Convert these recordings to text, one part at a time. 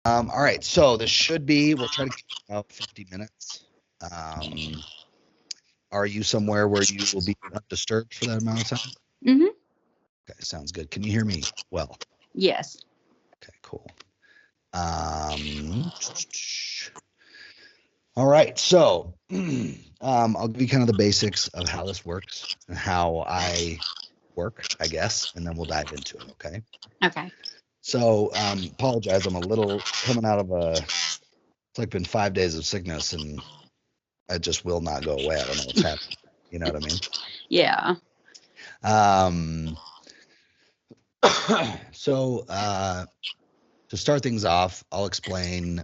All right, so this should be, we'll try to keep it about 50 minutes. Are you somewhere where you will be undisturbed for that amount of time? Mm-hmm. Okay, sounds good. Can you hear me well? Yes. Okay, cool. All right, so I'll give you kind of the basics of how this works and how I work, I guess, and then we'll dive into it, okay? Okay. So, apologize, I'm a little coming out of it's like been 5 days of sickness and it just will not go away. I don't know what's happening. You know what I mean? Yeah. Um, so, to start things off, I'll explain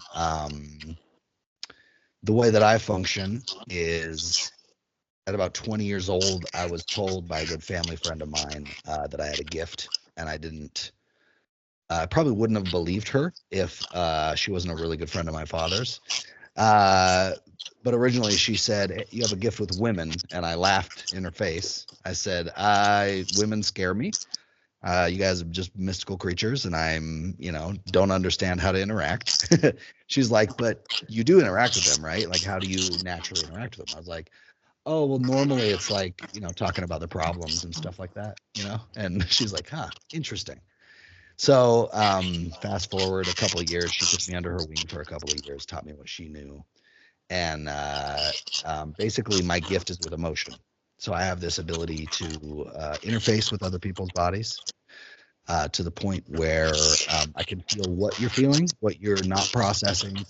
the way that I function is at about 20 years old, I was told by a good family friend of mine that I had a gift, and I probably wouldn't have believed her if she wasn't a really good friend of my father's. But originally she said, "Hey, you have a gift with women," and I laughed in her face. I said, women scare me. You guys are just mystical creatures, and don't understand how to interact." She's like, "But you do interact with them, right? Like, how do you naturally interact with them?" I was like, "Oh, well, normally it's like, talking about the problems and stuff like that. And she's like, "Huh, interesting." So, fast forward a couple of years, she took me under her wing for a couple of years, taught me what she knew. And basically, my gift is with emotion. So I have this ability to interface with other people's bodies to the point where I can feel what you're feeling, what you're not processing,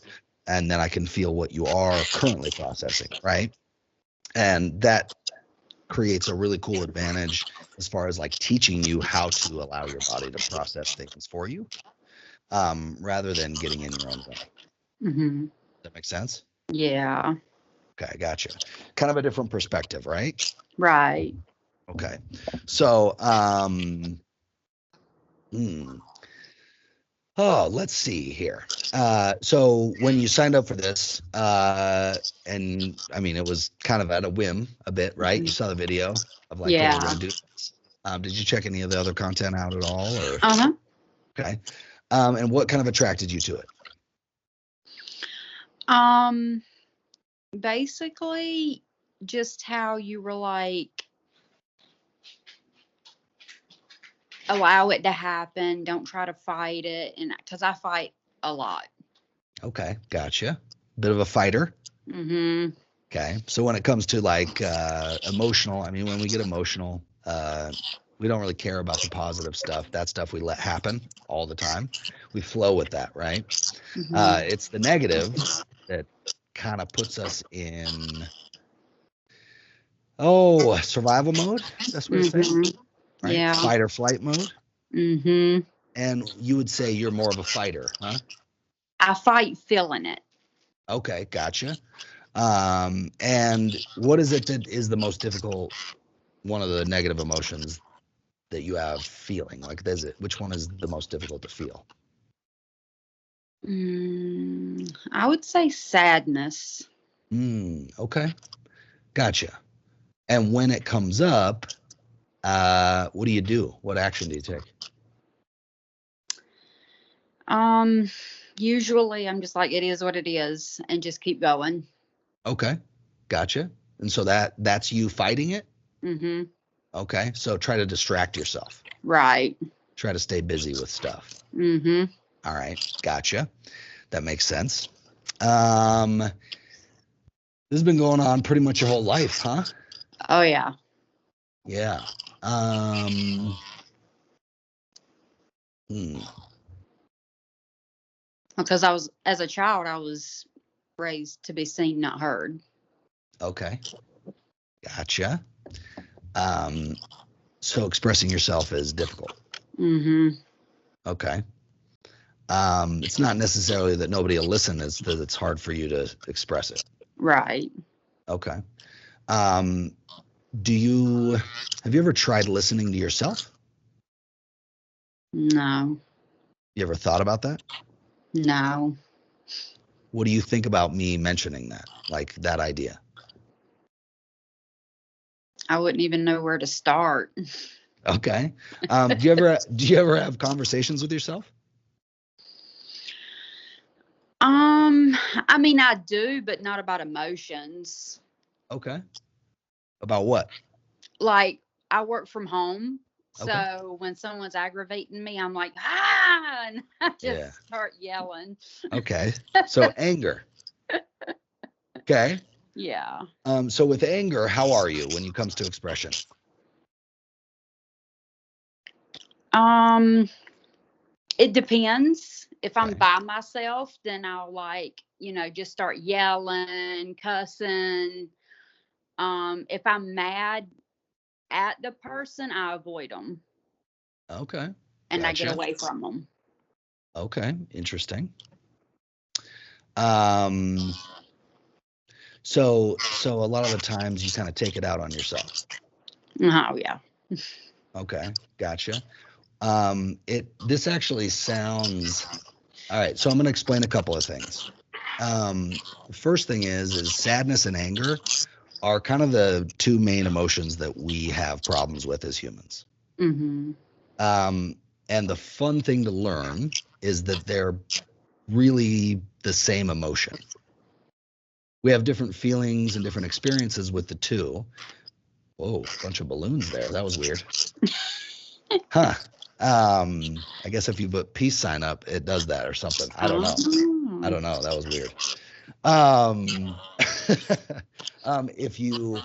and then I can feel what you are currently processing, right? And that creates a really cool advantage as far as like teaching you how to allow your body to process things for you, rather than getting in your own way. Mm-hmm. That makes sense? Yeah. Okay, gotcha. Kind of a different perspective, right? Right. Okay. So, hmm. Oh, let's see here. So when you signed up for this, and I mean, it was kind of at a whim a bit, right? You Mhm. saw the video of like, hey, we're Yeah. gonna do this. Did you check any of the other content out at all, or Uh-huh. okay? And what kind of attracted you to it? Um, Basically just how you were like allow it to happen, don't try to fight it, and because I fight a lot. Okay, gotcha. Bit of a fighter. Mm-hmm. Okay. So when it comes to like emotional, I mean, when we get emotional, we don't really care about the positive stuff. That stuff we let happen all the time. We flow with that, right? Mm-hmm. It's the negative that kind of puts us in, survival mode. Best way to say it, Mm-hmm. right? Yeah. Fight or flight mode. Mm-hmm. And you would say you're more of a fighter, huh? I fight feeling it. Okay, gotcha. And what is it that is the most difficult, one of the negative emotions that you have feeling? Like, which one is the most difficult to feel? I would say sadness. Okay, gotcha. And when it comes up, what do you do? What action do you take? Um, Usually I'm just like, it is what it is, and just keep going. Okay, gotcha. And so that's you fighting it. Mm-hmm. Okay, so try to distract yourself. Right. Try to stay busy with stuff. Mm-hmm. All right, gotcha. That makes sense. This has been going on pretty much your whole life, huh? Oh yeah. Yeah. Um, hmm. Because I was, as a child, I was raised to be seen, not heard. Okay, gotcha. Um, so expressing yourself is difficult. Mm-hmm. Okay. It's not necessarily that nobody will listen, it's that it's hard for you to express it. Right. Okay. Um, do you have you ever tried listening to yourself? No. You ever thought about that? No. What do you think about me mentioning that? Like that idea? I wouldn't even know where to start. Okay. Do you ever have conversations with yourself? I mean, I do, but not about emotions. Okay. About what? Like, I work from home. Okay. So when someone's aggravating me, I'm like, ah, and I Yeah. just start yelling. Okay. So anger. Okay. Yeah. So with anger, how are you when it comes to expression? Um, it depends. If I'm Okay. by myself, then I'll like, just start yelling, cussing. If I'm mad at the person, I avoid them Okay. and I get Gotcha. away from them. Okay. Interesting. Um, so a lot of the times you kind of take it out on yourself. Oh yeah. Okay. Gotcha. This actually sounds all right. So I'm going to explain a couple of things. The first thing is sadness and anger are kind of the two main emotions that we have problems with as humans. Mhm. Um, and the fun thing to learn is that they're really the same emotion. We have different feelings and different experiences with the two. Whoa, bunch of balloons there. That was weird. Huh. I guess if you put peace sign up, it does that or something. I don't know. I Oh. don't know. That was weird. Um, if you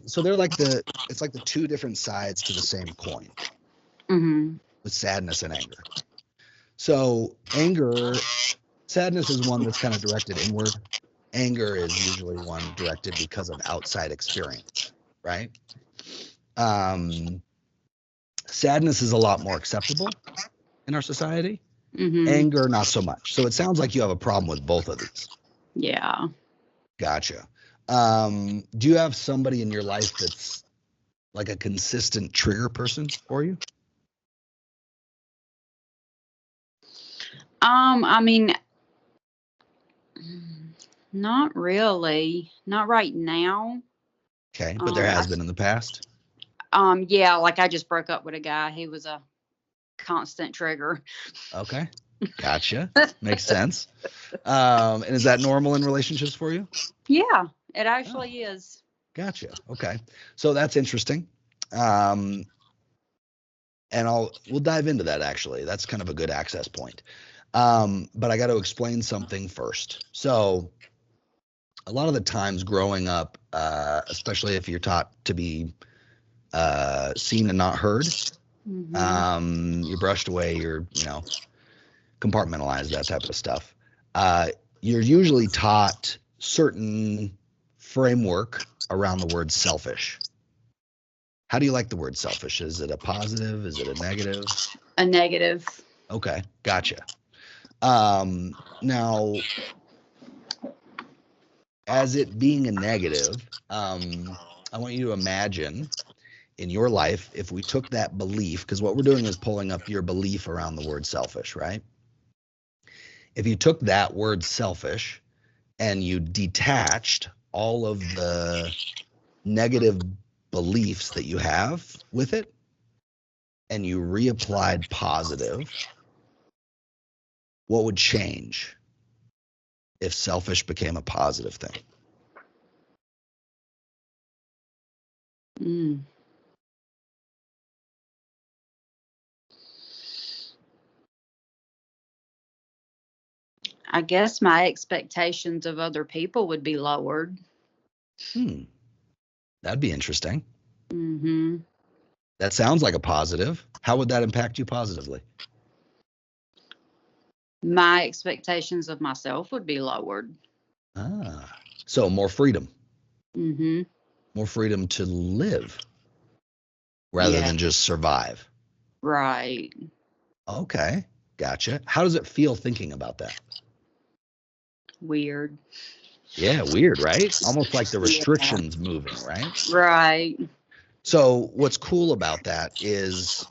so they're like it's like the two different sides to the same coin Mhm. with sadness and anger. So sadness is one that's kind of directed inward. Anger is usually one directed because of outside experience, right? Um, Sadness is a lot more acceptable in our society. Mhm. Anger, not so much. So it sounds like you have a problem with both of these. Yeah. Gotcha. Do you have somebody in your life that's like a consistent trigger person for you? I mean, not really. Not right now. Okay, but there I has been in the past. yeah, like I just broke up with a guy. He was a constant trigger. Okay, gotcha. Makes sense. And is that normal in relationships for you? Yeah, it Oh, actually is. gotcha. Okay, so that's interesting. Um, and we'll dive into that actually. That's kind of a good access point. But I got to explain something first. So a lot of the times growing up, especially if you're taught to be seen and not heard, Mhm. you're brushed away, compartmentalized, that type of stuff. Uh, you're usually taught certain framework around the word selfish. How do you like the word selfish? Is it a positive? Is it a negative? A negative. Okay, gotcha. Now, as it being a negative, I want you to imagine in your life if we took that belief, because what we're doing is pulling up your belief around the word selfish, right? If you took that word selfish and you detached all of the negative beliefs that you have with it and you reapplied positive, what would change if selfish became a positive thing? Mm. I guess my expectations of other people would be lowered. Hmm, that'd be interesting. Mhm. That sounds like a positive. How would that impact you positively? My expectations of myself would be lowered. So Mhm. more freedom to live rather Yeah. than just survive. Right. Okay, gotcha. How does it feel thinking about that? Weird. Yeah, weird, right? Almost like the Yeah. restrictions moving, right? Right. So what's cool about that is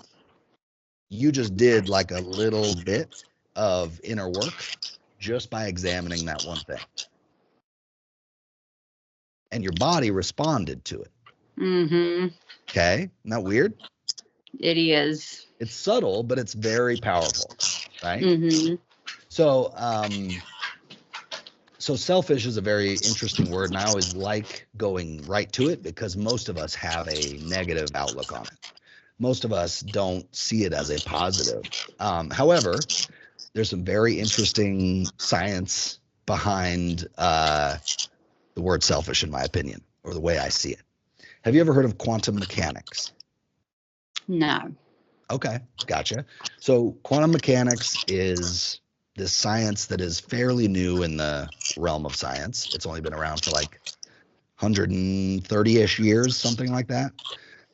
you just did like a little bit of inner work just by examining that one thing. And your body responded to it. Mhm. Okay? Isn't that weird? It is. It's subtle, but it's very powerful, right? Mhm. So, so selfish is a very interesting word, and I always like going right to it because most of us have a negative outlook on it. Most of us don't see it as a positive. However, there's some very interesting science behind the word selfish, in my opinion, or the way I see it. Have you ever heard of quantum mechanics? No. Okay, gotcha. So quantum mechanics is this science that is fairly new in the realm of science. It's only been around for like 130-ish years, something like that.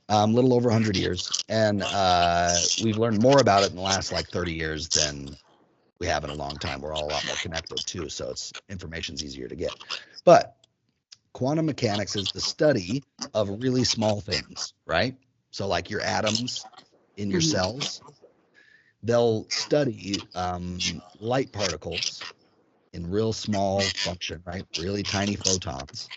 Little over 100 years. And we've learned more about it in the last like 30 years than we have in a long time. We're all a lot more connected too, so it's information's easier to get. But quantum mechanics is the study of really small things, right? So like your atoms in your Mhm. cells, they'll study light particles in real small function, right? Really tiny photons.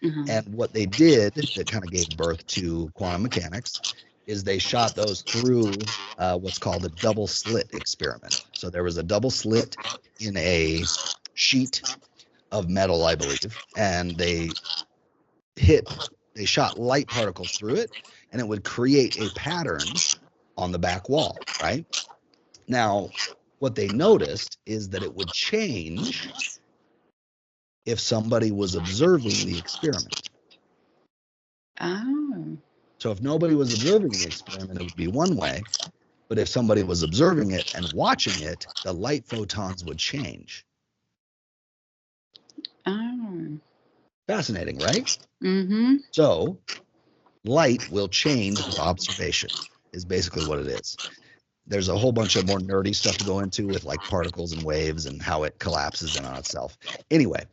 Mhm. And what they did that kind of gave birth to quantum mechanics is they shot those through what's called a double slit experiment. So there was a double slit in a sheet of metal, I believe, and they shot light particles through it, and it would create a pattern on the back wall, right? Now, what they noticed is that it would change if somebody was observing the experiment. Oh. So if nobody was observing the experiment, it would be one way. But if somebody was observing it and watching it, the light photons would change. Oh. Fascinating, right? Mhm. So light will change with observation, is basically what it is. There's a whole bunch of more nerdy stuff to go into with like particles and waves and how it collapses in on itself. Anyway,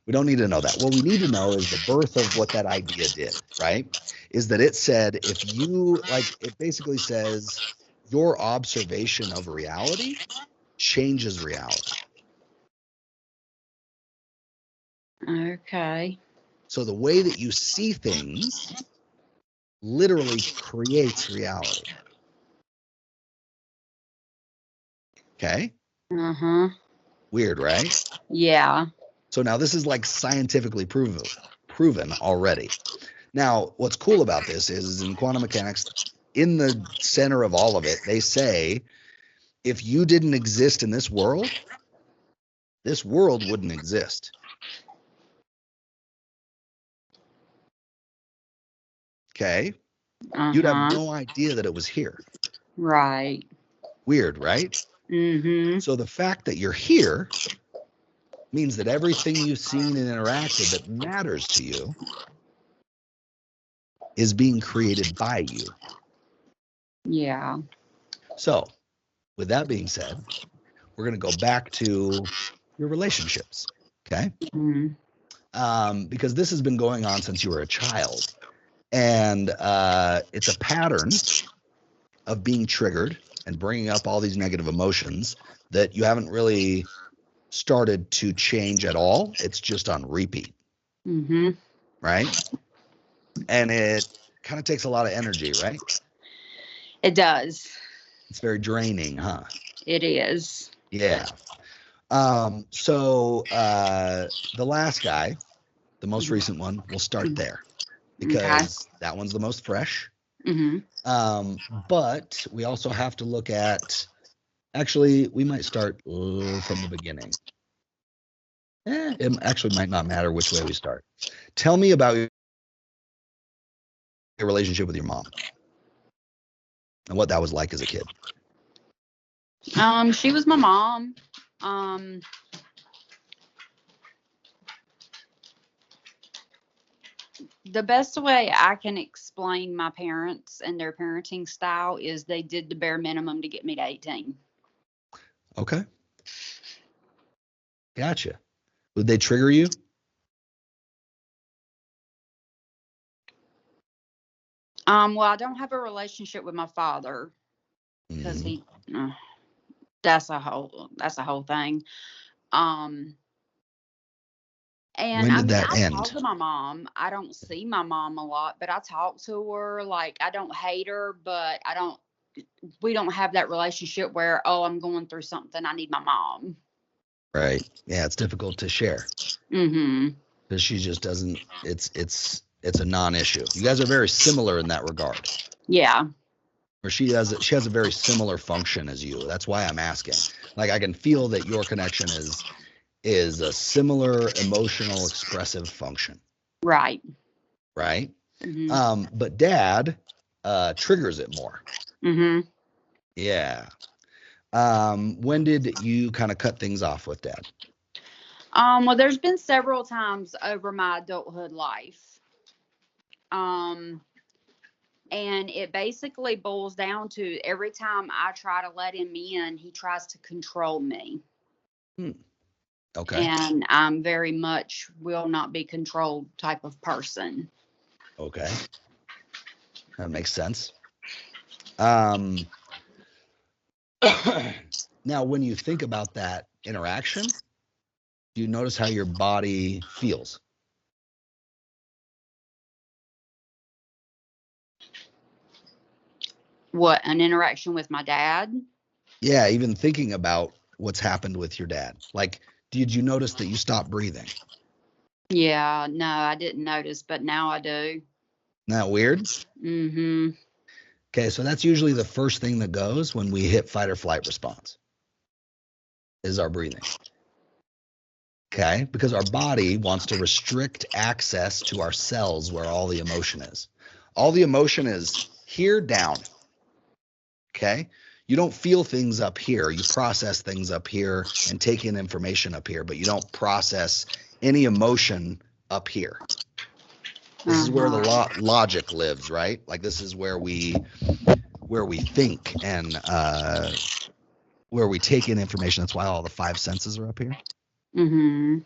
we don't need to know that. What we need to know is the birth of what that idea did, right? Is that it said if you like, it basically says your observation of reality changes reality. Okay. So the way that you see things literally creates reality. Okay. Uh-huh. Weird, right? Yeah. So now this is like scientifically proven already. Now, what's cool about this is in quantum mechanics, in the center of all of it, they say if you didn't exist in this world wouldn't exist. Okay. You'd have Uh-huh. no idea that it was here. Right. Weird, right? Mhm. So the fact that you're here means that everything you've seen and interacted that matters to you is being created by you. Yeah. So, with that being said, we're going to go back to your relationships. Okay. Mhm. Because this has been going on since you were a child. And it's a pattern of being triggered and bringing up all these negative emotions that you haven't really started to change at all. It's just on repeat, Mhm. right? And it kind of takes a lot of energy, right? It does. It's very draining, huh? It is. Yeah. So the last guy, the most recent one, we'll start there Okay. because that one's the most fresh. Mhm. But we also have to look at, actually, we might start from the beginning. It actually might not matter which way we start. Tell me about your relationship with your mom and what that was like as a kid. She was my mom. Um, the best way I can explain my parents and their parenting style is they did the bare minimum to get me to 18. Okay. Gotcha. Would they trigger you? Well, I don't have a relationship with my father because Mhm. uh, that's a whole thing. Um, and When I did mean, that I talk end? to my mom. I don't see my mom a lot, but I talk to her. Like, I don't hate her, but we don't have that relationship where, oh, I'm going through something, I need my mom. Right. Yeah, it's difficult to share Mm-hmm. because she just doesn't. It's a non-issue. You guys are very similar in that regard. Yeah. Or she has a very similar function as you. That's why I'm asking. Like I can feel that your connection is a similar emotional expressive function, Right. right? Mm-hmm. But dad triggers it more. Mm-hmm. Yeah. When did you kind of cut things off with dad? Well, there's been several times over my adulthood life. Um, and it basically boils down to every time I try to let him in, he tries to control me. Hmm. Okay. And I'm very much will not be controlled type of person. Okay. That makes sense. Um, now, when you think about that interaction, do you notice how your body feels? What, an interaction with my dad? Yeah, even thinking about what's happened with your dad. Like, did you notice that you stopped breathing? Yeah, no, I didn't notice, but now I do. Isn't that weird? Mm-hmm. Okay, so that's usually the first thing that goes when we hit fight or flight response is our breathing. Okay, because our body wants to restrict access to our cells where all the emotion is. All the emotion is here down. Okay, you don't feel things up here. You process things up here and take in information up here, but you don't process any emotion up here. This is where the logic lives, right? Like this is where we think and where we take in information. That's why all the five senses are up here. Mm-hmm.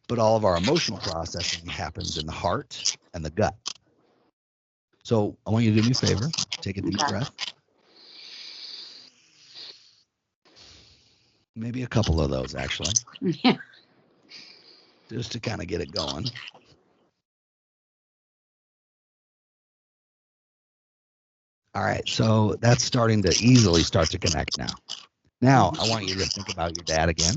But all of our emotional processing happens in the heart and the gut. So I want you to do me a favor. Take a deep Okay. breath. Maybe a couple of those, actually, Yeah. just to kind of get it going. All right. So that's starting to easily start to connect now. Now, I want you to think about your dad again.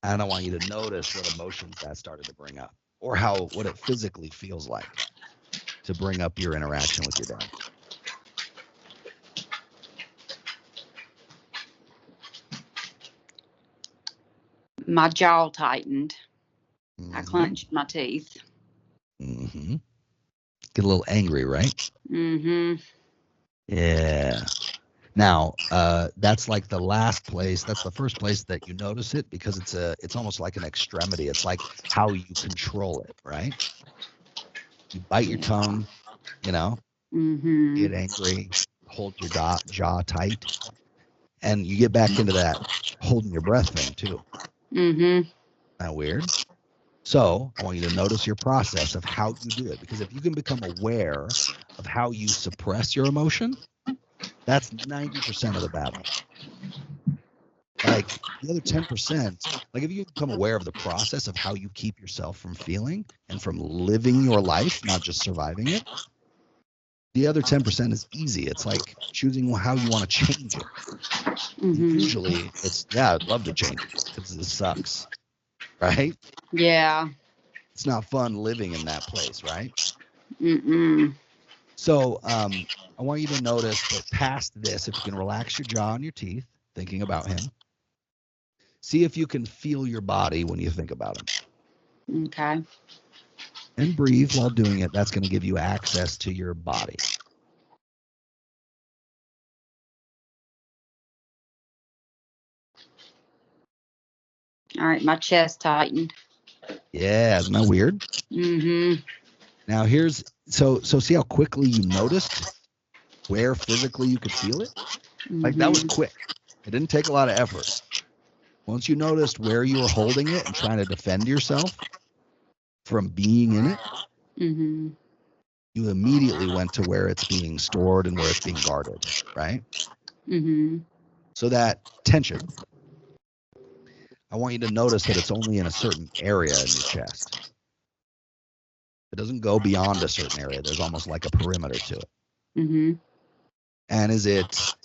And I want you to notice what emotions that started to bring up or what it physically feels like to bring up your interaction with your dad. My jaw tightened. I Mm-hmm. clenched my teeth. Mm-hmm. Get a little angry, right? Mm-hmm. Yeah. Now, that's like the last place. That's the first place that you notice it because it's almost like an extremity. It's like how you control it, right? You bite your tongue, you know, Mm-hmm. get angry, hold your jaw tight, and you get back into that holding your breath thing too. Mm-hmm. Isn't that weird? So I want you to notice your process of how you do it, because if you can become aware of how you suppress your emotion, that's 90% of the battle. Like the other 10%, like if you become aware of the process of how you keep yourself from feeling and from living your life, not just surviving it, the other 10% is easy. It's like choosing how you want to change it. And Mm-hmm. usually yeah, I'd love to change it because it sucks, right? Yeah. It's not fun living in that place, right? Mm-mm. So I want you to notice that past this, if you can relax your jaw and your teeth, thinking about him, see if you can feel your body when you think about him. Okay. And breathe while doing it. That's going to give you access to your body. All right. My chest tightened. Yeah, isn't that weird? Mm-hmm. Now so see how quickly you noticed where physically you could feel it? Like that was quick. It didn't take a lot of effort. Once you noticed where you were holding it and trying to defend yourself from being in it, Mm-hmm. you immediately went to where it's being stored and where it's being guarded, right? Mm-hmm. So that tension, I want you to notice that it's only in a certain area in your chest. It doesn't go beyond a certain area. There's almost like a perimeter to it. Mm-hmm. And is it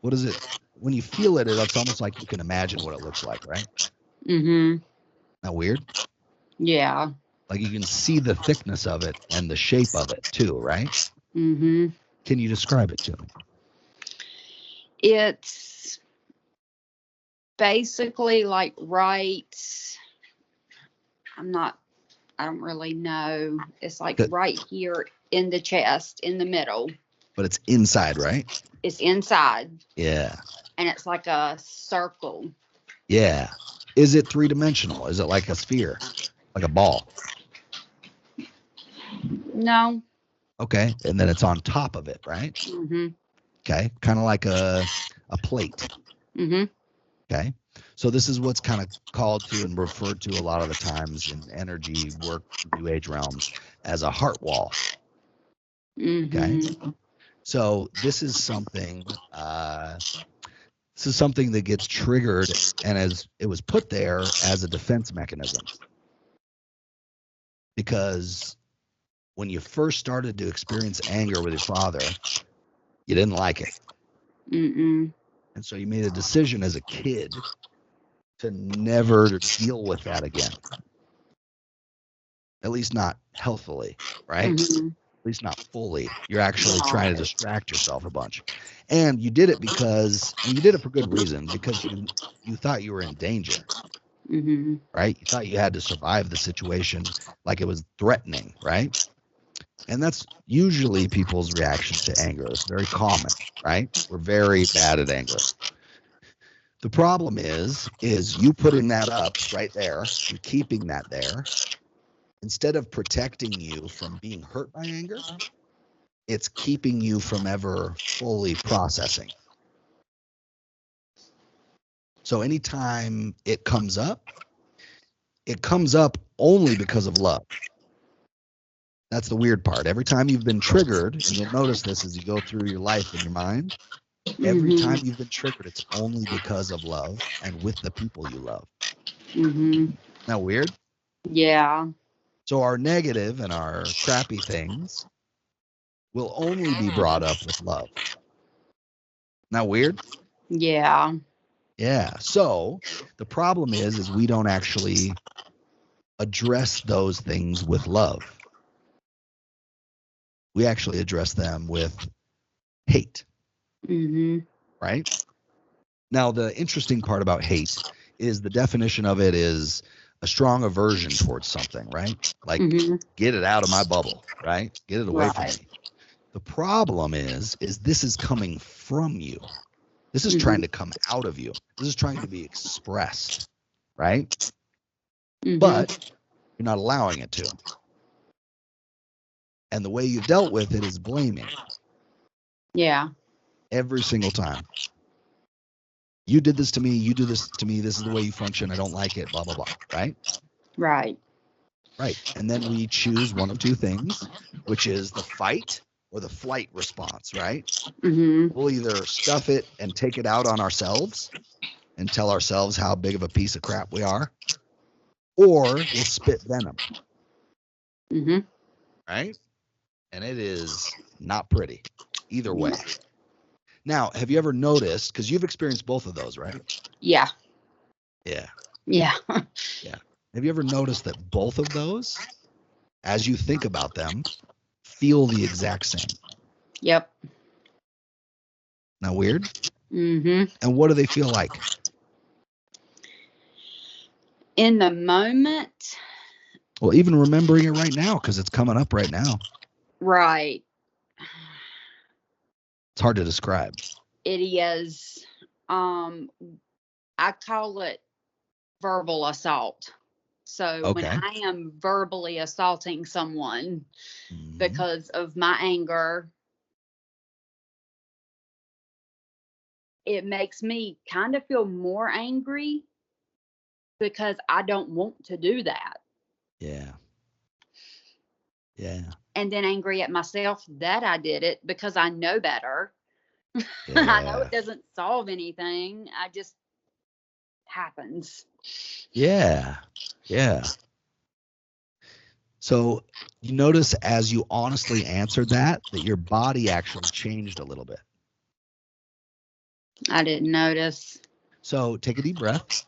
What is it? When you feel it, it's almost like you can imagine what it looks like, right? Mhm. Not weird? Yeah. Like you can see the thickness of it and the shape of it too, right? Mhm. Can you describe it to me? It's basically like I'm not I don't really know. It's like But right here in the chest, in the middle. it's inside, right? It's inside, Yeah. and it's like a circle. Yeah. Is it three-dimensional? Is it like a sphere? Like a ball? No. Okay. And then it's on top of it, right? Mhm. Okay. Kind of like a plate. Mhm. Okay. So this is what's kind of called to and referred to a lot of the times in energy work, new age realms, as a heart wall. Okay. Mhm. So this is something that gets triggered, and as it was put there as a defense mechanism, because when you first started to experience anger with your father, you didn't like it. Mm-mm. And so you made a decision as a kid to never deal with that again, at least not healthily, right? Mhm. At least not fully. You're actually trying to Right. distract yourself a bunch. And you did it because, and you did it for good reason, because you thought you were in danger, Mhm. right? You thought you had to survive the situation like it was threatening, right? And that's usually people's reaction to anger. It's very common, right? We're very bad at anger. The problem is you putting that up right there and keeping that there, instead of protecting you from being hurt by anger, it's keeping you from ever fully processing. So anytime it comes up only because of love. That's the weird part. Every time you've been triggered, and you'll notice this as you go through your life in your mind, every time Mhm. you've been triggered, it's only because of love and with the people you love. Mhm. Isn't that weird? Yeah. So our negative and our crappy things will only be brought up with love. Isn't that weird? Yeah. Yeah. So the problem is we don't actually address those things with love. We actually address them with hate, Mhm. right? Now, the interesting part about hate is the definition of it is a strong aversion towards something, right? Like, Mhm. get it out of my bubble, right? Get it away from Right. me. The problem is this is coming from you. This is trying Mhm. to come out of you. This is trying to be expressed, right? But Mhm. you're not allowing it to. And the way you've dealt with it is blaming Yeah. every single time. You did this to me. You do this to me. This is the way you function. I don't like it. Blah, blah, blah. Right? Right. Right. And then we choose one of two things, which is the fight or the flight response, right? Mhm. We'll either stuff it and take it out on ourselves and tell ourselves how big of a piece of crap we are, or we'll spit venom, Mhm. right? And it is not pretty either way. Now, have you ever noticed, because you've experienced both of those, right? Yeah. Yeah. Yeah. Yeah. Have you ever noticed that both of those, as you think about them, feel the exact same? Yep. Now, weird? Mhm. And what do they feel like? In the moment, Well, even remembering it right now, because it's coming up right now, right. it's hard to describe. It is I call it verbal assault. So when Okay. I am verbally assaulting someone Mm-hmm. because of my anger, it makes me kind of feel more angry because I don't want to do that. Yeah. Yeah. And then angry at myself that I did it because I know better. I know Yeah. it doesn't solve anything. I just happens. Yeah. Yeah. So you notice as you honestly answered that your body actually changed a little bit. I didn't notice. So take a deep breath.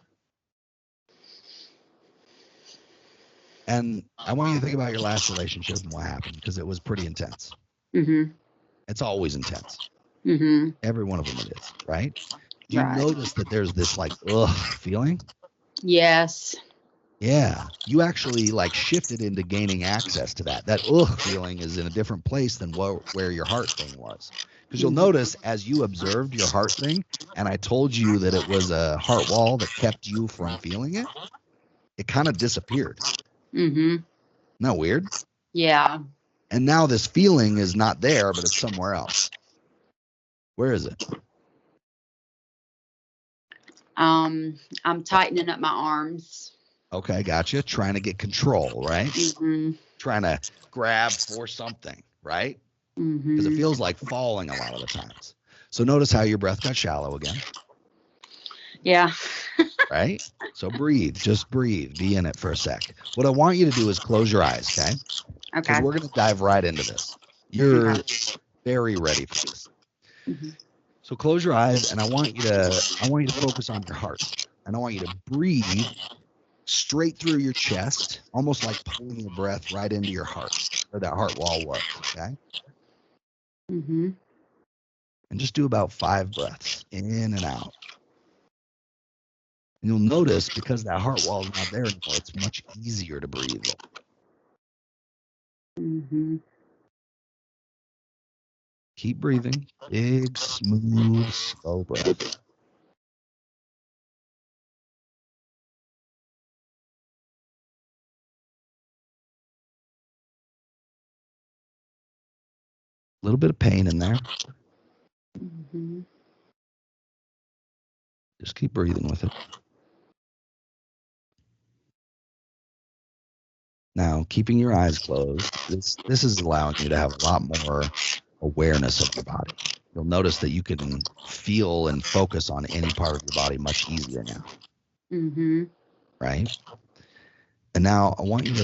And I want you to think about your last relationship and what happened, because it was pretty intense. Mhm. It's always intense. Mhm. Every one of them it is, right? Do you Right. notice that there's this like feeling? Yes. Yeah. You actually like shifted into gaining access to that. That feeling is in a different place than where your heart thing was. Because you'll Mhm. notice as you observed your heart thing, and I told you that it was a heart wall that kept you from feeling it, it kind of disappeared. Mhm. Isn't that weird? Yeah. And now this feeling is not there, but it's somewhere else. Where is it? I'm tightening up my arms. Okay, gotcha. Trying to get control, right? Mhm. Trying to grab for something, right? Because it Mhm. feels like falling a lot of the times. So notice how your breath got shallow again, Yeah. right? So breathe, just breathe, be in it for a sec. What I want you to do is close your eyes, okay? Because Okay. we're going to dive right into this. You're very ready for this. Mhm. So close your eyes, and I want you to focus on your heart, and I want you to breathe straight through your chest, almost like pulling your breath right into your heart, where that heart wall was, okay? Mhm. And just do about 5 breaths in and out. And you'll notice, because that heart wall is not there anymore, it's much easier to breathe. Mhm. Keep breathing. Big, smooth, slow breath. A little bit of pain in there. Mhm. Just keep breathing with it. Now, keeping your eyes closed, this is allowing you to have a lot more awareness of your body. You'll notice that you can feel and focus on any part of your body much easier now, Mhm. right? And now I want you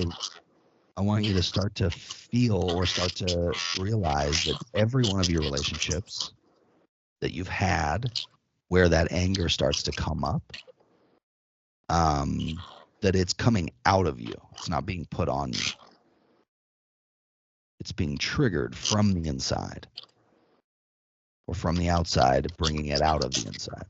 to start to feel or start to realize that every one of your relationships that you've had where that anger starts to come up, that it's coming out of you. It's not being put on you. It's being triggered from the inside or from the outside, bringing it out of the inside.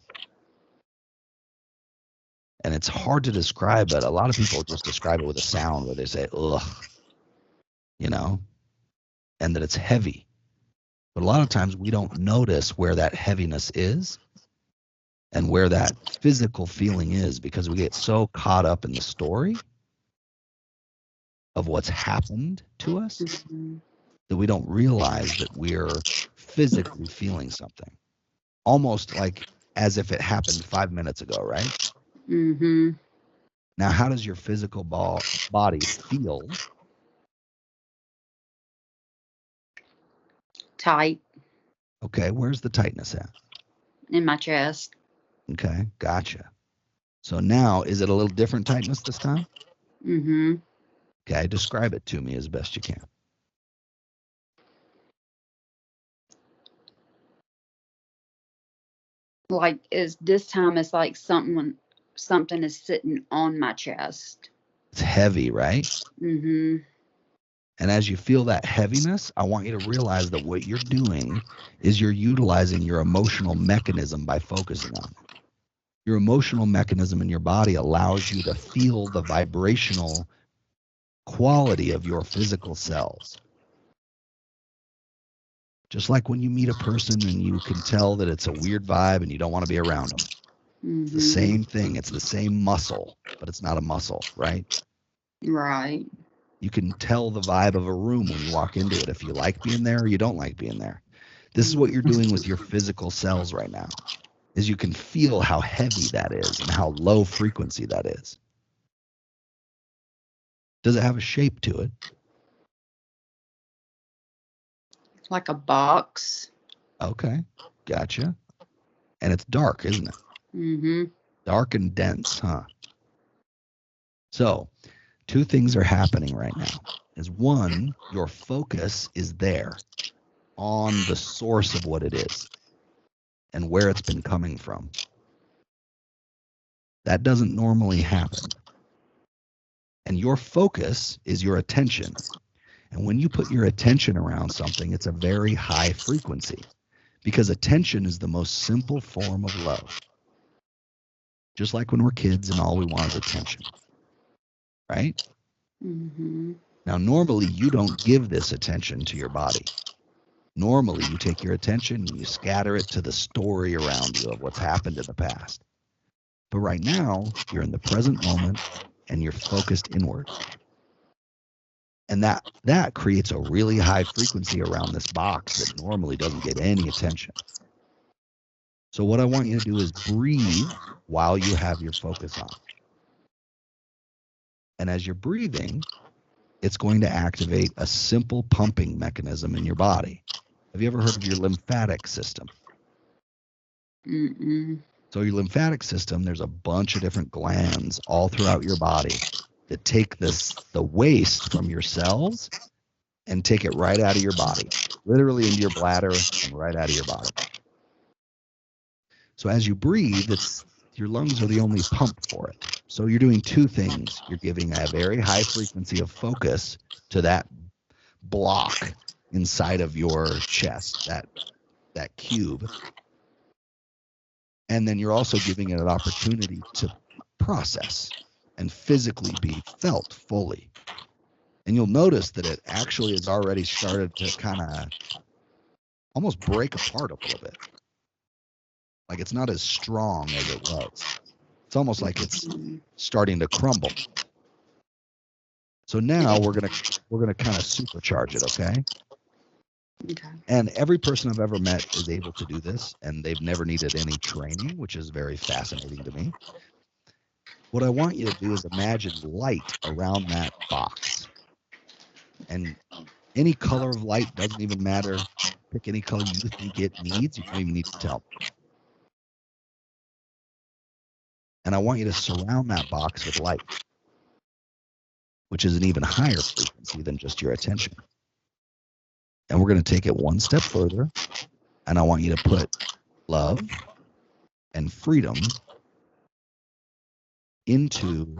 And it's hard to describe, but a lot of people just describe it with a sound where they say, ugh, you know, and that it's heavy. But a lot of times we don't notice where that heaviness is and where that physical feeling is, because we get so caught up in the story of what's happened to us Mhm. that we don't realize that we're physically feeling something, almost like as if it happened 5 minutes ago, right? Mhm. Now, how does your physical body feel? Tight Okay, where's the tightness at? in my chest. Okay, gotcha. So now, is it a little different tightness this time? Mhm. Okay, describe it to me as best you can. Like is this time it's like something is sitting on my chest. It's heavy, right? Mhm. And as you feel that heaviness, I want you to realize that what you're doing is you're utilizing your emotional mechanism by focusing on it. Your emotional mechanism in your body allows you to feel the vibrational quality of your physical cells. Just like when you meet a person and you can tell that it's a weird vibe and you don't want to be around them. It's the Mhm. same thing. It's the same muscle, but it's not a muscle, right? Right. You can tell the vibe of a room when you walk into it, if you like being there or you don't like being there. This is what you're doing with your physical cells right now, is you can feel how heavy that is and how low frequency that is. Does it have a shape to it? It's like a box. Okay, gotcha. And it's dark, isn't it? Mhm. Dark and dense, huh? So, 2 things are happening right now. Is one, your focus is there on the source of what it is. and where it's been coming from. That doesn't normally happen. And your focus is your attention. And when you put your attention around something, it's a very high frequency, because attention is the most simple form of love. Just like when we're kids and all we want is attention, right? Mm-hmm. Now, normally you don't give this attention to your body. Normally you take your attention and you scatter it to the story around you of what's happened in the past. But right now, you're in the present moment and you're focused inward. And that creates a really high frequency around this box that normally doesn't get any attention. So what I want you to do is breathe while you have your focus on. And as you're breathing, it's going to activate a simple pumping mechanism in your body. Have you ever heard of your lymphatic system? Mm-mm. So your lymphatic system, there's a bunch of different glands all throughout your body that take the waste from your cells and take it right out of your body, literally into your bladder and right out of your body. So as you breathe, your lungs are the only pump for it. So you're doing two things. You're giving a very high frequency of focus to that block inside of your chest, that cube. And then you're also giving it an opportunity to process and physically be felt fully. And you'll notice that it actually has already started to kind of almost break apart a little bit. Like it's not as strong as it was. It's almost like it's starting to crumble. So now we're gonna kind of supercharge it, okay? Okay. And every person I've ever met is able to do this, and they've never needed any training, which is very fascinating to me. What I want you to do is imagine light around that box. And any color of light doesn't even matter. Pick any color you think it needs. You don't even need to tell me. And I want you to surround that box with light, which is an even higher frequency than just your attention. And we're going to take it one step further. And I want you to put love and freedom into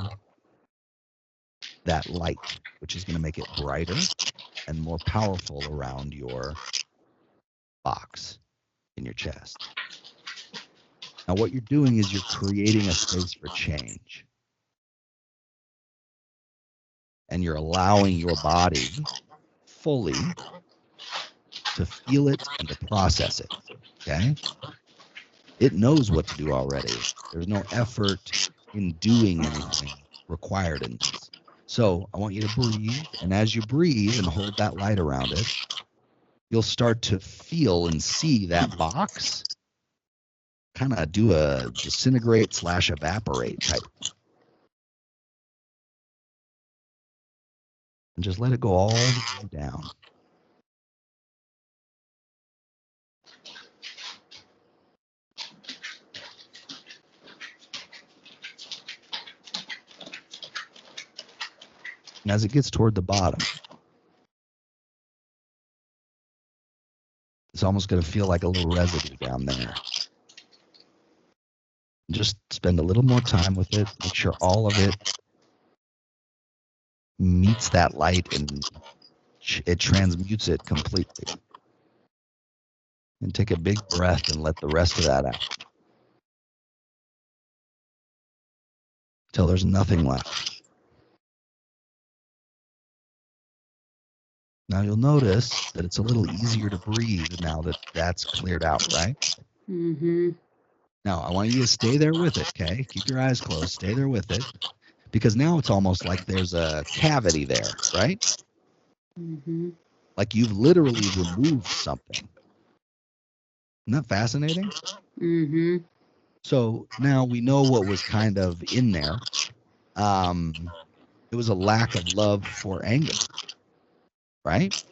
that light, which is going to make it brighter and more powerful around your box in your chest. Now, what you're doing is you're creating a space for change. And you're allowing your body fully to feel it and to process it, okay? It knows what to do already. There's no effort in doing anything required in this. So I want you to breathe, and as you breathe and hold that light around it, you'll start to feel and see that box kind of do a disintegrate / evaporate type. And just let it go all the way down. And as it gets toward the bottom, it's almost going to feel like a little residue down there. Just spend a little more time with it. Make sure all of it meets that light and it transmutes it completely. And take a big breath and let the rest of that out. Till there's nothing left. Now you'll notice that it's a little easier to breathe now that that's cleared out, right? Mm-hmm. Now I want you to stay there with it, okay? Keep your eyes closed, stay there with it. Because now it's almost like there's a cavity there, right? Mm-hmm. Like you've literally removed something. Isn't that fascinating? Mm-hmm. So now we know what was kind of in there. It was a lack of love for anger, right?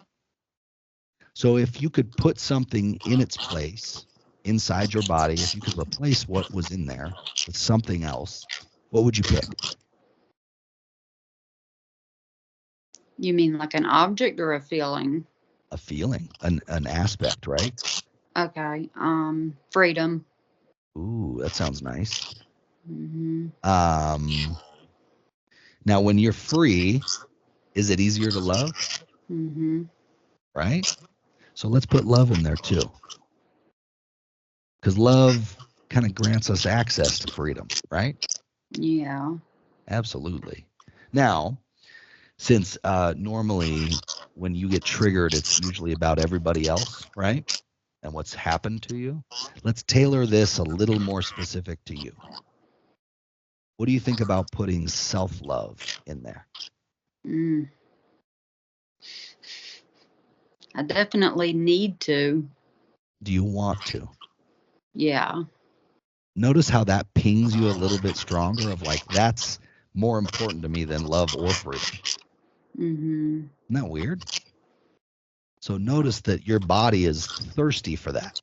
So if you could put something in its place inside your body, if you could replace what was in there with something else, what would you pick? You mean like an object or a feeling? A feeling, an aspect, right? Okay. Freedom. Ooh, that sounds nice. Mhm. Now when you're free, is it easier to love? Mhm. Right? So let's put love in there too. Because love kind of grants us access to freedom, right? Yeah. Absolutely. Now, since normally when you get triggered, it's usually about everybody else, right? And what's happened to you. Let's tailor this a little more specific to you. What do you think about putting self-love in there? Mm. I definitely need to. Do you want to? Yeah. Notice how that pings you a little bit stronger of like, that's more important to me than love or freedom. Mhm. Isn't that weird? So notice that your body is thirsty for that.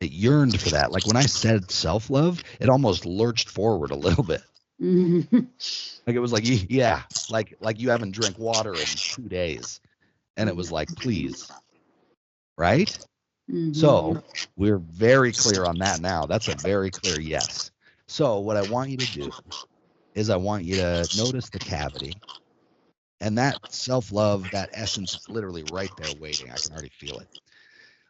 It yearned for that. Like when I said self-love, it almost lurched forward a little bit. Mhm. Like it was like, yeah, like you haven't drank water in 2 days. And it was like, please, right? So Mhm. we're very clear on that now. That's a very clear yes. So what I want you to do is I want you to notice the cavity and that self-love, that essence is literally right there waiting. I can already feel it.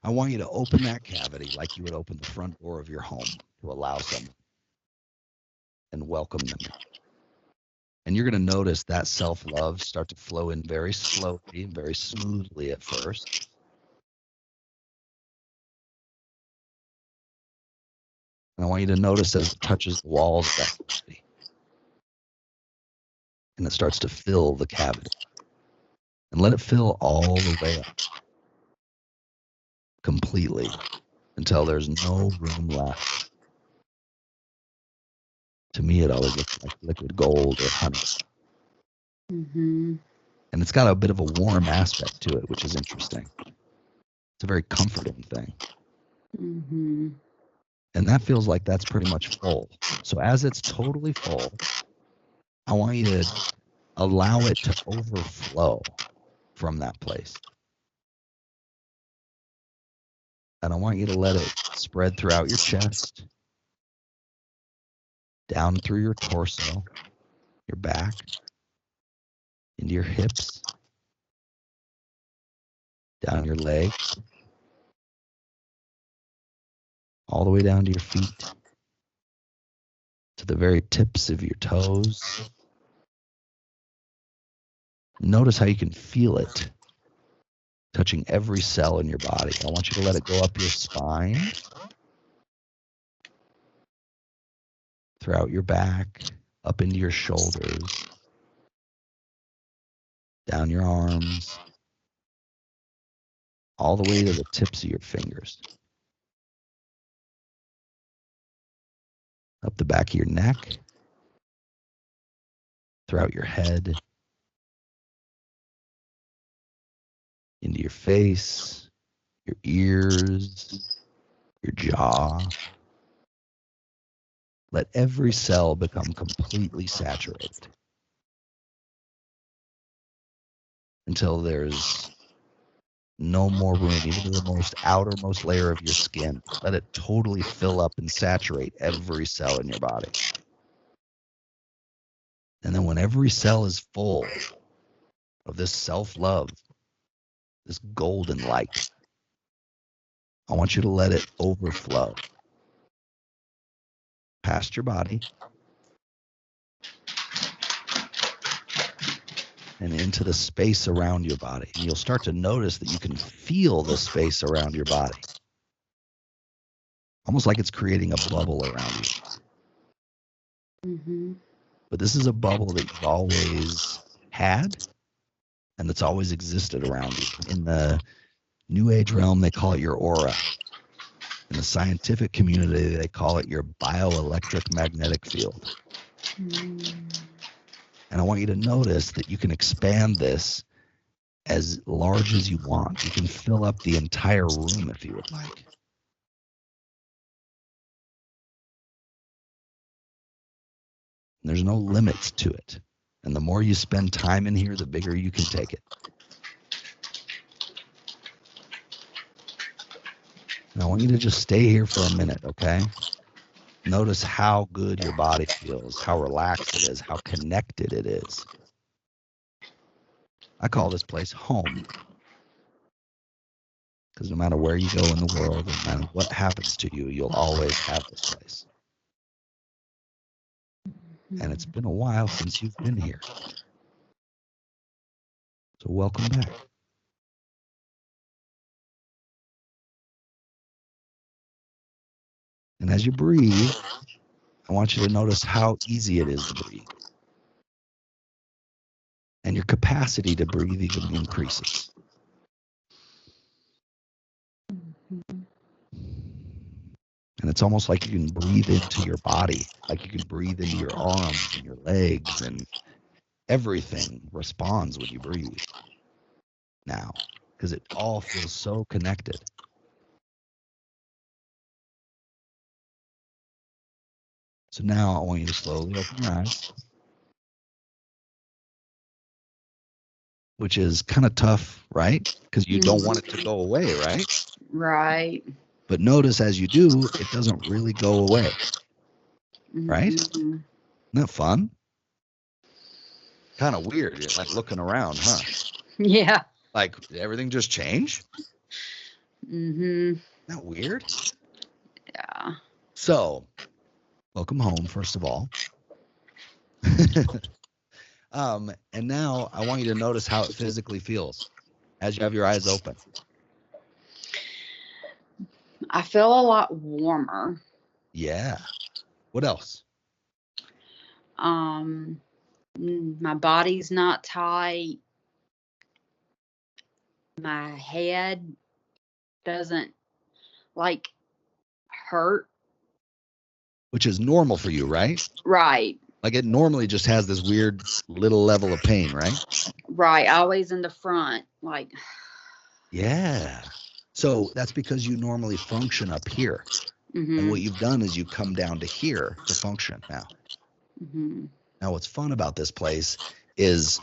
I want you to open that cavity like you would open the front door of your home to allow someone and welcome them in. And you're going to notice that self-love start to flow in very slowly, very smoothly at first. And I want you to notice as it touches the walls of that cavity and it starts to fill the cavity. And let it fill all the way up completely until there's no room left. To me, it always looks like liquid gold or honey. Mhm. And it's got a bit of a warm aspect to it, which is interesting. It's a very comforting thing. Mhm. And that feels like that's pretty much full. So as it's totally full, I want you to allow it to overflow from that place. And I want you to let it spread throughout your chest, down through your torso, your back, into your hips, down your legs, all the way down to your feet, to the very tips of your toes. Notice how you can feel it touching every cell in your body. I want you to let it go up your spine, throughout your back, up into your shoulders, down your arms, all the way to the tips of your fingers, up the back of your neck, throughout your head, into your face, your ears, your jaw. Let every cell become completely saturated until there's no more room, even to the most outermost layer of your skin. Let it totally fill up and saturate every cell in your body. And then when every cell is full of this self-love, this golden light, I want you to let it overflow past your body and into the space around your body. And you'll start to notice that you can feel the space around your body, almost like it's creating a bubble around you. Mhm. But this is a bubble that you've always had and that's always existed around you. In the New Age realm, they call it your aura. In the scientific community, they call it your bioelectric magnetic field. Mhm. And I want you to notice that you can expand this as large as you want. You can fill up the entire room if you would like. There's no limits to it. And the more you spend time in here, the bigger you can take it. I want you to just stay here for a minute, okay? Notice how good your body feels, how relaxed it is, how connected it is. I call this place home. Because no matter where you go in the world, no matter what happens to you, you'll always have this place. And it's been a while since you've been here. So welcome back. And as you breathe, I want you to notice how easy it is to breathe. And your capacity to breathe even increases. And it's almost like you can breathe into your body, like you can breathe into your arms and your legs, and everything responds when you breathe now, because it all feels so connected. So now I want you to slowly open your eyes, which is kind of tough, right? Because you don't want it to go away, right? Right. But notice as you do, it doesn't really go away, right? Mm-hmm. Isn't that fun? Kind of weird. You're like looking around, huh? Yeah. Like, did everything just change? Mm-hmm. Isn't that weird? Yeah. So, welcome home, first of all. And now I want you to notice how it physically feels as you have your eyes open. I feel a lot warmer. Yeah. What else? My body's not tight. My head doesn't like hurt. Which is normal for you, right? Right. Like it normally just has this weird little level of pain, right? Right. Always in the front. Like. Yeah. So that's because you normally function up here. Mm-hmm. And what you've done is you come down to here to function now. Mm-hmm. Now, what's fun about this place is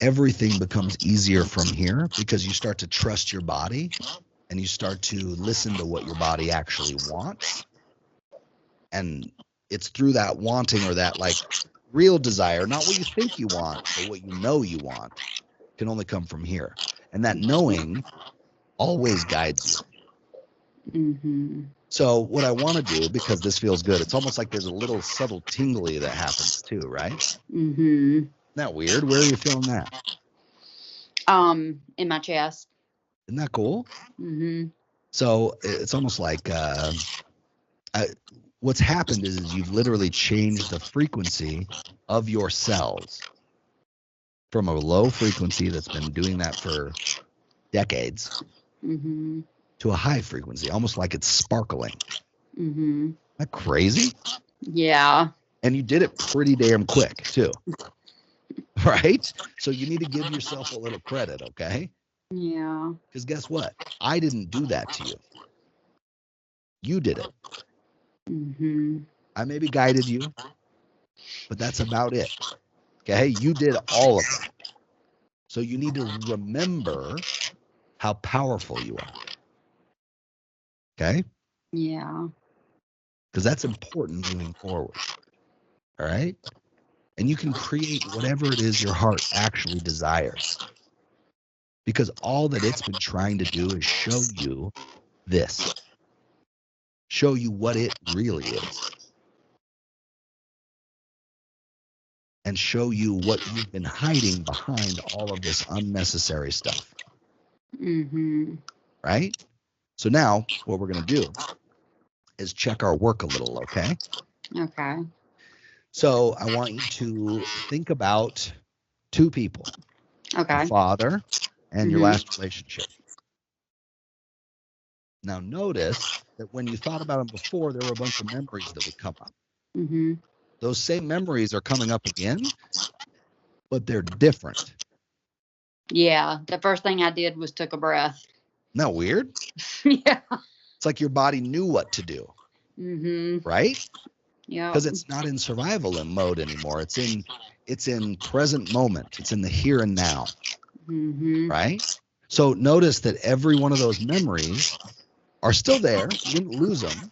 everything becomes easier from here because you start to trust your body and you start to listen to what your body actually wants. And it's through that wanting or that like real desire, not what you think you want, but what you know you want, can only come from here. And that knowing always guides you. Mm-hmm. So what I want to do, because this feels good, it's almost like there's a little subtle tingly that happens too, right? Mm-hmm. Isn't that weird? Where are you feeling that? In my chest. Isn't that cool? Mm-hmm. So it's almost like what's happened is you've literally changed the frequency of your cells from a low frequency that's been doing that for decades Mm-hmm. to a high frequency, almost like it's sparkling. Mm-hmm. Isn't that crazy? Yeah. And you did it pretty damn quick too. Right? So you need to give yourself a little credit, okay? Yeah. Because guess what? I didn't do that to you. You did it. Mm-hmm. I maybe guided you, but that's about it. Okay? You did all of that. So you need to remember how powerful you are. Okay? Yeah. Because that's important moving forward. All right? And you can create whatever it is your heart actually desires. Because all that it's been trying to do is show you this. Show you what it really is. And show you what you've been hiding behind all of this unnecessary stuff. Mm-hmm. Right? So now what we're going to do is check our work a little, okay? Okay. So I want you to think about two people. Okay. Your father and your last relationship. Now notice that when you thought about them before, there were a bunch of memories that would come up. Mm-hmm. Those same memories are coming up again, but they're different. Yeah. The first thing I did was took a breath. Isn't that weird? Yeah. It's like your body knew what to do. Mm-hmm. Right? Yeah. Because it's not in survival mode anymore. It's in present moment. It's in the here and now. Mm-hmm. Right? So notice that every one of those memories are still there. You didn't lose them,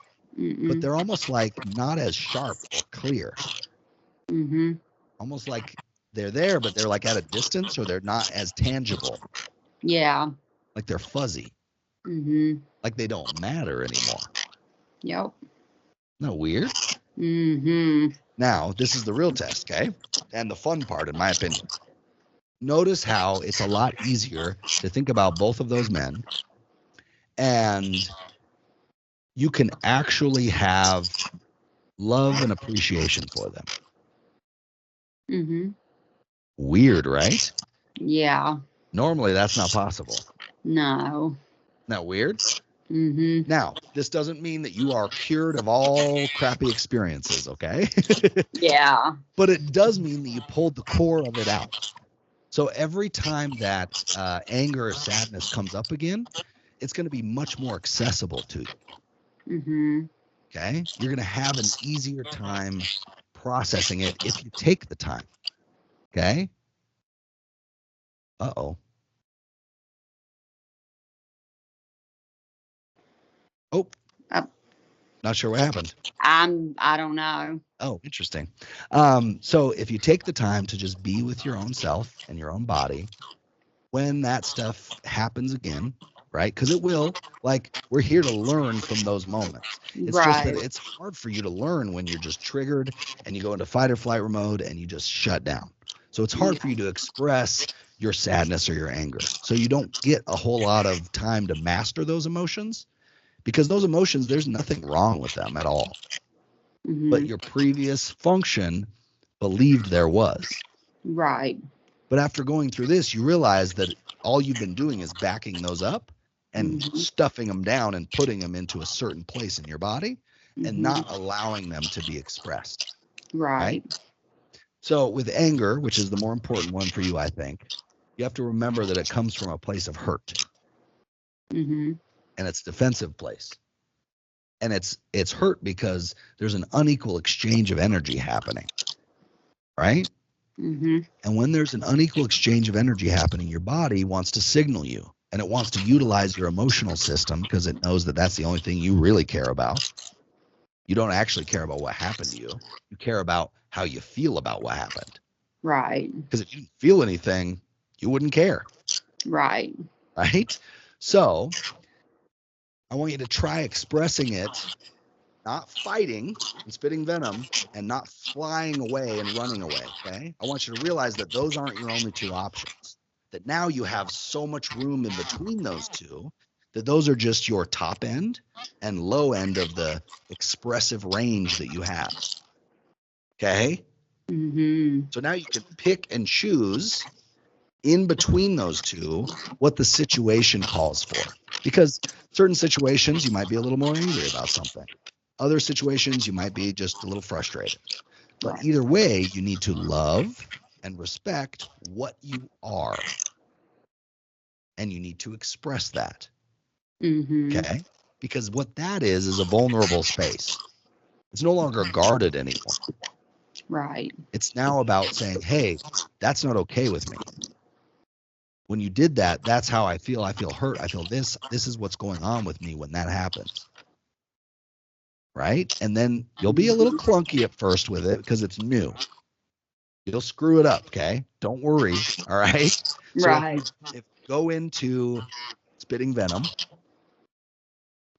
but they're almost like not as sharp or clear. Almost like they're there, but they're like at a distance, or they're not as tangible. Yeah. Like they're fuzzy. Like they don't matter anymore. Yep. Isn't that weird? Now, this is the real test, okay? And the fun part, in my opinion. Notice how it's a lot easier to think about both of those men, and you can actually have love and appreciation for them. Weird, right? Yeah. Normally, that's not possible. No. Isn't that weird? Now, this doesn't mean that you are cured of all crappy experiences, okay? Yeah. But it does mean that you pulled the core of it out. So every time that anger or sadness comes up again, it's going to be much more accessible to you. Okay? You're going to have an easier time processing it if you take the time. Okay? Uh-oh. Oh. Not sure what happened. I don't know. Oh, interesting. So if you take the time to just be with your own self and your own body, when that stuff happens again, right? Because it will, like, we're here to learn from those moments. It's just that it's hard for you to learn when you're just triggered and you go into fight or flight mode and you just shut down. So it's hard for you to express your sadness or your anger. So you don't get a whole lot of time to master those emotions, because those emotions, there's nothing wrong with them at all. But your previous function believed there was. Right. But after going through this, you realize that all you've been doing is backing those up and stuffing them down and putting them into a certain place in your body and not allowing them to be expressed. Right? So with anger, which is the more important one for you, I think, you have to remember that it comes from a place of hurt. And it's a defensive place. And it's hurt because there's an unequal exchange of energy happening. Right? And when there's an unequal exchange of energy happening, your body wants to signal you, and it wants to utilize your emotional system because it knows that that's the only thing you really care about. You don't actually care about what happened to you. You care about how you feel about what happened. Right. Because if you didn't feel anything, you wouldn't care. Right. Right? So I want you to try expressing it, not fighting and spitting venom and not flying away and running away, okay? I want you to realize that those aren't your only two options, that now you have so much room in between those two that those are just your top end and low end of the expressive range that you have, okay? So now you can pick and choose in between those two what the situation calls for, because certain situations you might be a little more angry about something. Other situations, you might be just a little frustrated. But either way, you need to love and respect what you are. And you need to express that. Okay? Because what that is a vulnerable space. It's no longer guarded anymore. Right. It's now about saying, hey, that's not okay with me. When you did that, that's how I feel. I feel hurt. I feel this. This is what's going on with me when that happens. Right? And then you'll be a little clunky at first with it because it's new. You'll screw it up, okay? Don't worry, all right? So if you go into spitting venom,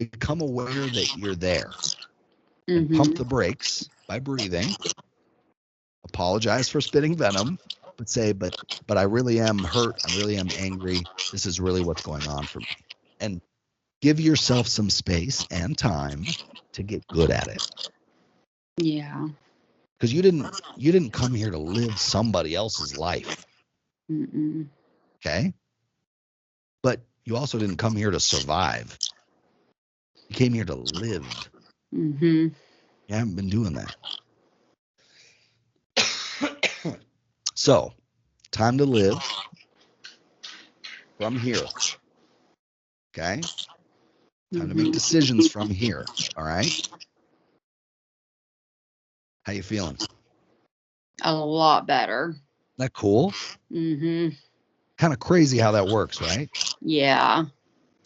become aware that you're there. And pump the brakes by breathing. Apologize for spitting venom, but say, but I really am hurt. I really am angry. This is really what's going on for me. And give yourself some space and time to get good at it. Yeah. Because you didn't come here to live somebody else's life. Okay? But you also didn't come here to survive. You came here to live. You haven't been doing that. So, time to live from here. Okay? Time to make decisions from here. All right? How you feeling? A lot better. Isn't that cool? Kind of crazy how that works, right? Yeah.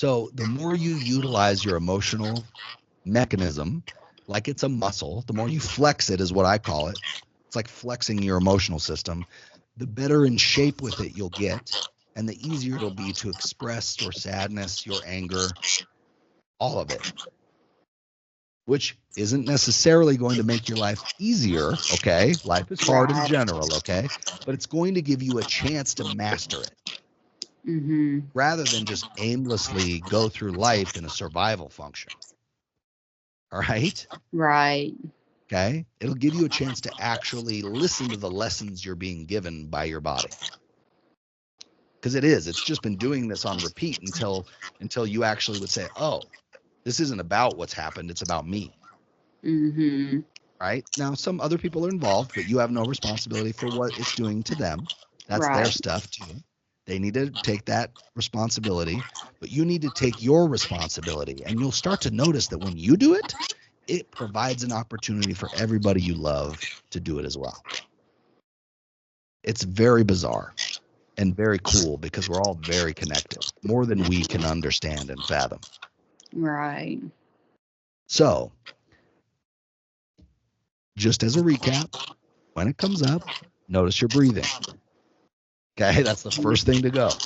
So the more you utilize your emotional mechanism, like it's a muscle, the more you flex it is what I call it. It's like flexing your emotional system. The better in shape with it you'll get, and the easier it'll be to express your sadness, your anger, all of it, which isn't necessarily going to make your life easier, okay? Life is hard in Right. general, okay? But it's going to give you a chance to master it Mhm. rather than just aimlessly go through life in a survival function. All right? Right. Okay? It'll give you a chance to actually listen to the lessons you're being given by your body. Because it's just been doing this on repeat until you actually would say, "Oh, this isn't about what's happened, it's about me." Mhm. Right? Now, some other people are involved, but you have no responsibility for what it's doing to them. That's their Right. stuff too. They need to take that responsibility, but you need to take your responsibility. And you'll start to notice that when you do it, it provides an opportunity for everybody you love to do it as well. It's very bizarre and very cool because we're all very connected, more than we can understand and fathom. Right. So, just as a recap, when it comes up, notice your breathing. Okay, that's the first thing to go.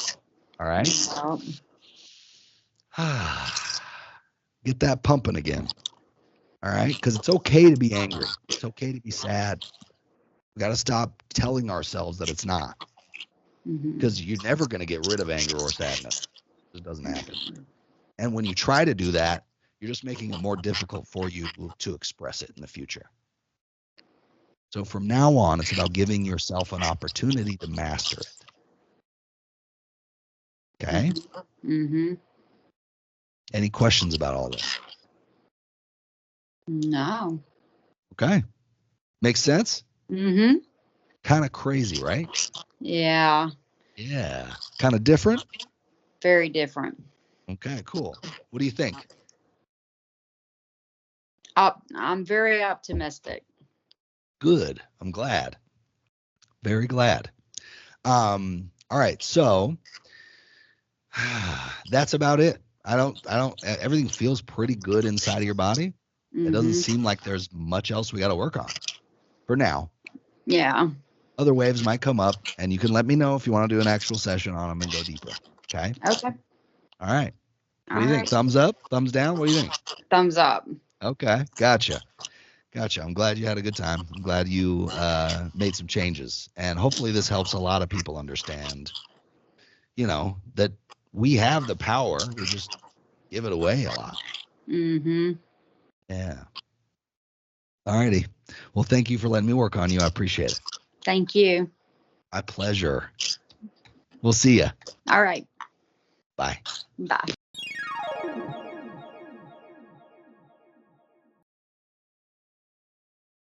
All right. Yep. Get that pumping again. All right. Because it's okay to be angry. It's okay to be sad. We got to stop telling ourselves that it's not. Mhm. Because you're never going to get rid of anger or sadness. It doesn't happen. And when you try to do that, you're just making it more difficult for you to express it in the future. So from now on, it's about giving yourself an opportunity to master it. Okay. Mhm. Any questions about all this? No. Okay. Makes sense? Mhm. Kind of crazy, right? Yeah. Yeah. Kind of different? Very different. Okay, cool. What do you think? I'm very optimistic. Good. I'm glad. Very glad. All right. So that's about it. Everything feels pretty good inside of your body. It doesn't Mhm. seem like there's much else we got to work on for now. Yeah. Other waves might come up, and you can let me know if you want to do an actual session on them and go deeper. Okay. Okay. All right. What All do you think? right. Thumbs up? Thumbs down? What do you think? Thumbs up. Okay. Gotcha. I'm glad you had a good time. I'm glad you made some changes. And hopefully this helps a lot of people understand, that we have the power. We just give it away a lot. Mhm. Yeah. All righty. Well, thank you for letting me work on you. I appreciate it. Thank you. My pleasure. We'll see you. All right. Bye. Bye.